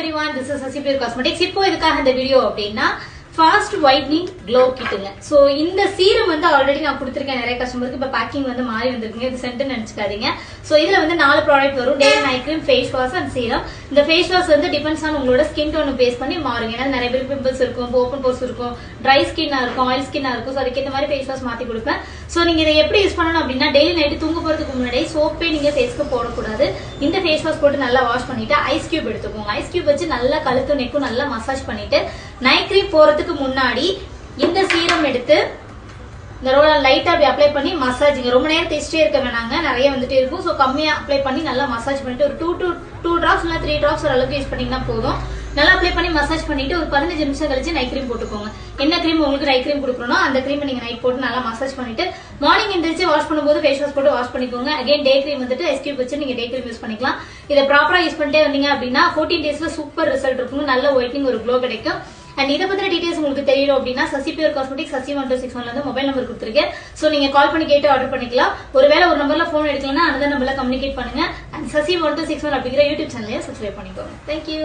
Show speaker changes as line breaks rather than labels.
everyone, this is Sasipur Cosmetics. இப்போ இதுக்காக இந்த வீடியோ அப்படின்னா ஃபாஸ்ட் whitening glow கிட்டுங்க. சோ இந்த சீரம் வந்து ஆல்ரெடி நான் கொடுத்திருக்கேன் நிறைய கஸ்டமருக்கு. இப்ப பேக்கிங் வந்து மாறி வந்திருக்குங்க. இது சென்ட் நினைச்சுக்காதீங்க. சோ இதுல வந்து 4 ப்ராடக்ட் வரும். Day night cream, face wash and serum. இந்த ஃபேஸ் வாஷ் வந்து டிபெண்ட்ஸ் ஆன் உங்களோட ஸ்கின் டோன் பேஸ் பண்ணி மாறுங்க. ஏன்னா நிறைய பேருக்கு பிம்பிள்ஸ் இருக்கும், ஓப்பன் போர்ஸ் இருக்கும், ட்ரை ஸ்கின்னா இருக்கும், ஆயில் ஸ்கின்னா இருக்கும். சோ அதுக்கு இந்த மாதிரி ஃபேஸ் வாஷ் மாத்தி கொடுப்பேன். சோ நீங்க இதை எப்படி யூஸ் பண்ணணும் அப்படின்னா டெய்லி நைட் தூங்க போறதுக்கு முன்னாடி சோப்பே நீங்க ஃபேஸ்க்கு போடக்கூடாது. இந்த ஃபேஸ் வாஷ் போட்டு நல்லா வாஷ் பண்ணிட்டு ஐஸ் கியூப் எடுத்துக்கோங்க. ஐஸ் கியூப் வச்சு நல்லா கழுத்து நெக்கும் நல்லா மசாஜ் பண்ணிட்டு நைட் கிரீம் போறதுக்கு முன்னாடி இந்த சீரம் எடுத்து இந்த ரோல லைட்டா அப்படி அப்ளை பண்ணி மசாஜிங்க. ரொம்ப நேரம் தேய்ச்சிட்டே இருக்க வேணாங்க, நிறைய வந்துட்டே இருக்கும். சோ கம்மியா அப்ளை பண்ணி நல்லா மசாஜ் பண்ணிட்டு ஒரு 2 டிராப்ஸ் இல்ல 3 டிராப்ஸ் அளவுக்கு யூஸ் பண்ணீங்கன்னா போதும். நல்லா அப்ளை பண்ணி மசாஜ் பண்ணிட்டு ஒரு 15 நிமிஷம் கழிச்சு நைட் கிரீம் போட்டுக்கோங்க. என்ன கிரீம் உங்களுக்கு நைட் கிரீம் கொடுக்கறனோ அந்த கிரீம் நீங்க நைட் போட்டு நல்லா மசாஜ் பண்ணிட்டு மார்னிங் எந்திரிச்சு வாஷ் பண்ணும்போது ஃபேஸ் வாஷ் போட்டு வாஷ் பண்ணிக்கோங்க. அகைன் டே கிரீம் வந்துட்டு ஐஸ் கியூப் வச்சு நீங்க டே கிரீம் யூஸ் பண்ணிக்கலாம். இதை ப்ராப்பரா யூஸ் பண்ணிட்டே வந்தீங்க அப்படின்னா 14 டேஸ்ல சூப்பர் ரிசல்ட் இருக்கும். நல்ல ஒயிட்னிங் ஒரு க்ளோ கிடைக்கும். அண்ட் இதை பத்தின டீடைல்ஸ் உங்களுக்கு தெரியணும் அப்படின்னா சசிபியூர் காஸ்மெட்டிக்ஸ் Sasi1261 வந்து மொபைல் நம்பர் கொடுத்துருக்கேன். சோ நீங்க கால் பண்ணி கேட்டு ஆர்டர் பண்ணிக்கலாம். ஒருவேளை ஒரு நம்பர்ல போன் எடுக்கலன்னா அந்த நம்பர்ல கம்யூனிகேட் பண்ணுங்க. அண்ட் Sasi1261 அப்படிங்கிற யூடியூப் சேனலையும் சப்ஸ்கிரைப் பண்ணிக்கோங்க. தேங்க்யூ.